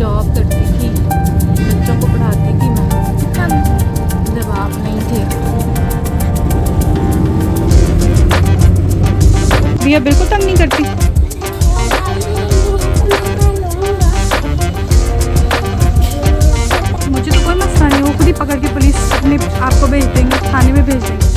Job करती थी, बच्चों को पढ़ाती थी मैं जब आप नहीं थे। रिया बिल्कुल तंग नहीं करती। मुझे तो कोई मसला नहीं, वो खुद ही पकड़ के पुलिस में आपको भेज देंगे, थाने में भेज देंगे।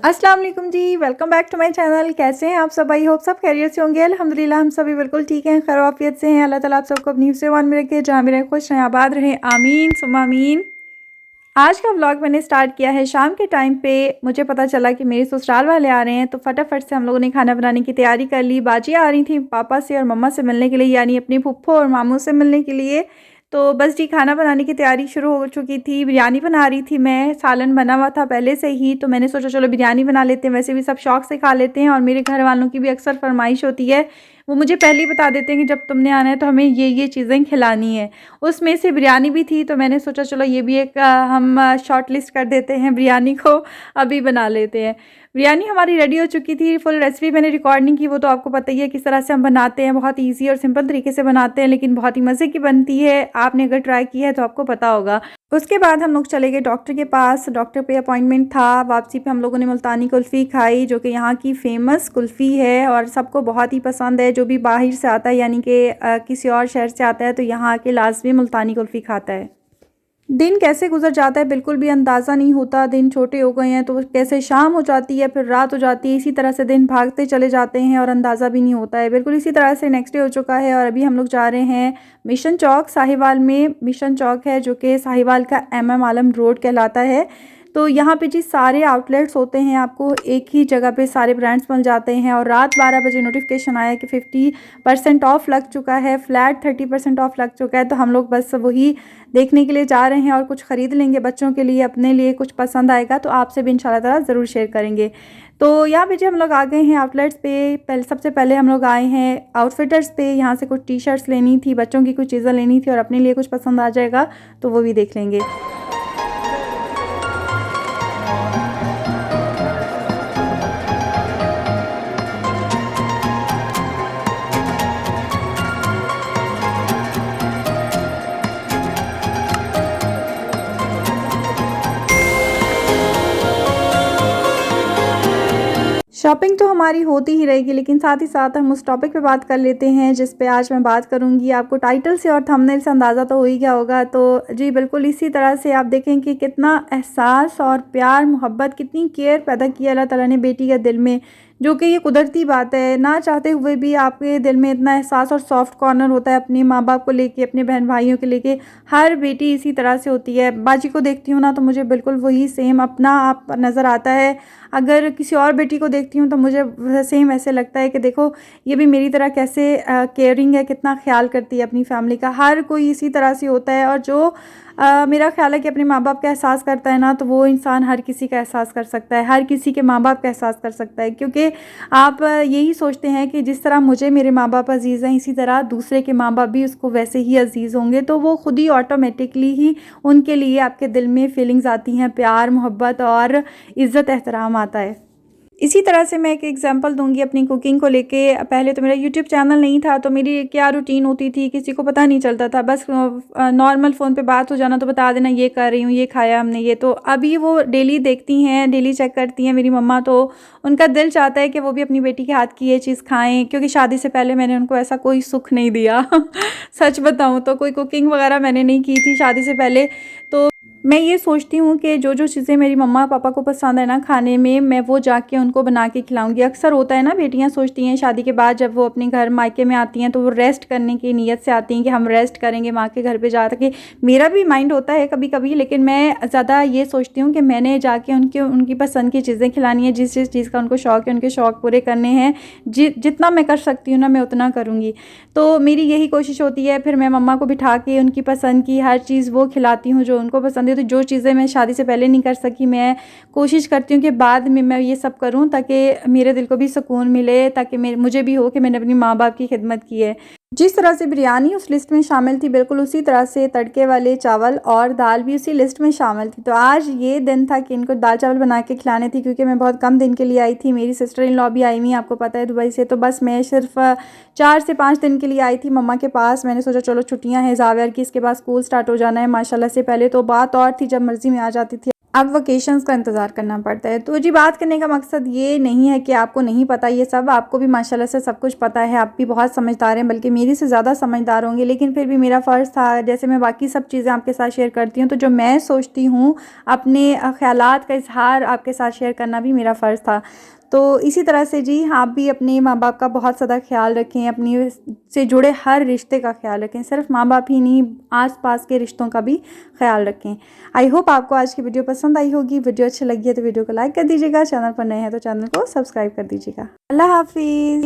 अस्सलाम वालेकुम जी, welcome back to my channel. कैसे हैं आप सब? आई होप सब खैरियत से होंगे। अल्हम्दुलिल्लाह हम सभी बिल्कुल ठीक हैं, खैर आफियत से हैं। अल्लाह ताला आप सबको अपनी हिफ्ज़-ए-मान में रखे, जहाँ भी रहें खुश रहें, आबाद रहें, आमीन सुम्मा आमीन। आज का व्लॉग मैंने स्टार्ट किया है शाम के टाइम पे। मुझे पता चला कि मेरे ससुराल वाले आ रहे हैं, तो फटाफट से हम लोगों ने खाना बनाने की तैयारी कर ली। बाजी आ रही थी पापा से और मम्मा से मिलने के लिए, यानी अपनी फुफ्फो और मामू से मिलने के लिए। तो बस जी खाना बनाने की तैयारी शुरू हो चुकी थी। बिरयानी बना रही थी मैं, सालन बना हुआ था पहले से ही, तो मैंने सोचा चलो बिरयानी बना लेते हैं। वैसे भी सब शौक से खा लेते हैं और मेरे घर वालों की भी अक्सर फरमाइश होती है, वो मुझे पहले ही बता देते हैं कि जब तुमने आना है तो हमें ये चीज़ें खिलानी है। उसमें से बिरयानी भी थी, तो मैंने सोचा चलो ये भी एक हम शॉर्ट लिस्ट कर देते हैं, बिरयानी को अभी बना लेते हैं। बिरयानी हमारी रेडी हो चुकी थी। फुल रेसिपी मैंने रिकॉर्ड नहीं की, वो तो आपको पता ही है किस तरह से हम बनाते हैं। बहुत ईजी और सिंपल तरीके से बनाते हैं, लेकिन बहुत ही मज़े की बनती है। आपने अगर ट्राई किया है तो आपको पता होगा। उसके बाद हम लोग चले गए डॉक्टर के पास। डॉक्टर पे अपॉइंटमेंट था। वापसी पे हम लोगों ने मुल्तानी कुल्फ़ी खाई, जो कि यहाँ की फ़ेमस कुल्फ़ी है और सबको बहुत ही पसंद है। जो भी बाहर से आता है, यानी कि किसी और शहर से आता है, तो यहाँ आके लाजमी मुल्तानी कुल्फ़ी खाता है। दिन कैसे गुजर जाता है बिल्कुल भी अंदाज़ा नहीं होता। दिन छोटे हो गए हैं तो कैसे शाम हो जाती है, फिर रात हो जाती है, इसी तरह से दिन भागते चले जाते हैं और अंदाज़ा भी नहीं होता है। बिल्कुल इसी तरह से नेक्स्ट डे हो चुका है और अभी हम लोग जा रहे हैं मिशन चौक। साहिवाल में मिशन चौक है, जो कि साहिवाल का MM आलम रोड कहलाता है। तो यहाँ पे जी सारे आउटलेट्स होते हैं, आपको एक ही जगह पे सारे ब्रांड्स मिल जाते हैं। और रात 12 बजे नोटिफिकेशन आया कि 50% ऑफ लग चुका है, फ्लैट 30% ऑफ लग चुका है। तो हम लोग बस वही देखने के लिए जा रहे हैं और कुछ ख़रीद लेंगे बच्चों के लिए, अपने लिए कुछ पसंद आएगा तो आपसे भी इंशाल्लाह ताला ज़रूर शेयर करेंगे। तो यहाँ पे जो हम लोग आ गए हैं आउटलेट्स पे। सबसे पहले हम लोग आए हैं आउटफिटर्स पे। यहाँ से कुछ टी-शर्ट्स लेनी थी, बच्चों की कुछ चीज़ें लेनी थी और अपने लिए कुछ पसंद आ जाएगा तो वो भी देख लेंगे। शॉपिंग तो हमारी होती ही रहेगी, लेकिन साथ ही साथ हम उस टॉपिक पे बात कर लेते हैं जिस पे आज मैं बात करूंगी। आपको टाइटल से और थंबनेल से अंदाज़ा तो हो ही गया होगा। तो जी बिल्कुल इसी तरह से आप देखें कि कितना एहसास और प्यार मोहब्बत, कितनी केयर पैदा की अल्लाह ताला ने बेटी के दिल में, जो कि ये कुदरती बात है। ना चाहते हुए भी आपके दिल में इतना एहसास और सॉफ्ट कॉर्नर होता है अपने माँ बाप को लेके, अपने बहन भाइयों के लेके। हर बेटी इसी तरह से होती है। बाजी को देखती हूँ ना तो मुझे बिल्कुल वही सेम अपना आप नज़र आता है। अगर किसी और बेटी को देखती हूँ तो मुझे सेम ऐसे लगता है कि देखो ये भी मेरी तरह कैसे केयरिंग है, कितना ख्याल करती है अपनी फैमिली का। हर कोई इसी तरह से होता है और जो मेरा ख्याल है कि अपने माँ बाप का एहसास करता है ना, तो वो इंसान हर किसी का एहसास कर सकता है, हर किसी के माँ बाप का एहसास कर सकता है। क्योंकि आप यही सोचते हैं कि जिस तरह मुझे मेरे माँ बाप अज़ीज़ हैं, इसी तरह दूसरे के माँ बाप भी उसको वैसे ही अज़ीज़ होंगे। तो वो खुद ही ऑटोमेटिकली ही उनके लिए आपके दिल में फीलिंग्स आती हैं, प्यार मोहब्बत और इज़्ज़त एहतराम आता है। इसी तरह से मैं एक एग्जांपल दूंगी अपनी कुकिंग को लेके। पहले तो मेरा यूट्यूब चैनल नहीं था, तो मेरी क्या रूटीन होती थी किसी को पता नहीं चलता था। बस नॉर्मल फ़ोन पे बात हो जाना तो बता देना ये कर रही हूँ, ये खाया हमने ये। तो अभी वो डेली देखती हैं, डेली चेक करती हैं मेरी मम्मा, तो उनका दिल चाहता है कि वो भी अपनी बेटी के हाथ की ये चीज़ खाएँ। क्योंकि शादी से पहले मैंने उनको ऐसा कोई सुख नहीं दिया सच बताऊँ तो कोई कुकिंग वगैरह मैंने नहीं की थी शादी से पहले। तो मैं ये सोचती हूँ कि जो जो चीज़ें मेरी मम्मा पापा को पसंद है ना खाने में, मैं वो जाके उनको बना के खिलाऊंगी। अक्सर होता है ना, बेटियाँ सोचती हैं शादी के बाद जब वो अपने घर मायके में आती हैं तो वो रेस्ट करने की नीयत से आती हैं कि हम रेस्ट करेंगे माँ के घर पे जा के। मेरा भी माइंड होता है कभी कभी, लेकिन मैं ज़्यादा ये सोचती हूँ कि मैंने जाके उनकी पसंद की चीज़ें खिलानी है। जिस जिस चीज़ का उनको शौक़ है, उनके शौक़ पूरे करने हैं। जितना मैं कर सकती हूँ ना, मैं उतना करूँगी। तो मेरी यही कोशिश होती है। फिर मैं मम्मा को बिठा के उनकी पसंद की हर चीज़ वो खिलाती हूँ जो उनको पसंद है। तो जो चीज़ें मैं शादी से पहले नहीं कर सकी, मैं कोशिश करती हूँ कि बाद में मैं ये सब करूँ, ताकि मेरे दिल को भी सुकून मिले, ताकि मुझे भी हो कि मैंने अपनी माँ बाप की खिदमत की है। जिस तरह से बिरयानी उस लिस्ट में शामिल थी, बिल्कुल उसी तरह से तड़के वाले चावल और दाल भी उसी लिस्ट में शामिल थी। तो आज ये दिन था कि इनको दाल चावल बना के खिलाने थी, क्योंकि मैं बहुत कम दिन के लिए आई थी। मेरी सिस्टर इन लॉ भी आई हुई हैं, आपको पता है, दुबई से। तो बस मैं सिर्फ 4 से 5 दिन के लिए आई थी मम्मा के पास। मैंने सोचा चलो छुट्टियाँ हैं ज़ावियर की, इसके बाद स्कूल स्टार्ट हो जाना है माशाल्लाह से। पहले तो बात और थी, जब मर्ज़ी में आ जाती थी, अब वेकेशंस का इंतज़ार करना पड़ता है। तो जी बात करने का मकसद ये नहीं है कि आपको नहीं पता ये सब, आपको भी माशाल्लाह से सब कुछ पता है, आप भी बहुत समझदार हैं, बल्कि मेरी से ज़्यादा समझदार होंगे। लेकिन फिर भी मेरा फ़र्ज़ था, जैसे मैं बाकी सब चीज़ें आपके साथ शेयर करती हूँ, तो जो मैं सोचती हूँ अपने ख़यालात का इज़हार आपके साथ शेयर करना भी मेरा फ़र्ज़ था। तो इसी तरह से जी आप भी अपने माँ बाप का बहुत ज़्यादा ख्याल रखें, अपनी से जुड़े हर रिश्ते का ख्याल रखें, सिर्फ माँ बाप ही नहीं, आस-पास के रिश्तों का भी ख्याल रखें। आई होप आपको आज की वीडियो पसंद आई होगी। वीडियो अच्छी लगी है तो वीडियो को लाइक कर दीजिएगा, चैनल पर नए हैं तो चैनल को सब्सक्राइब कर दीजिएगा। अल्लाह हाफ़िज़।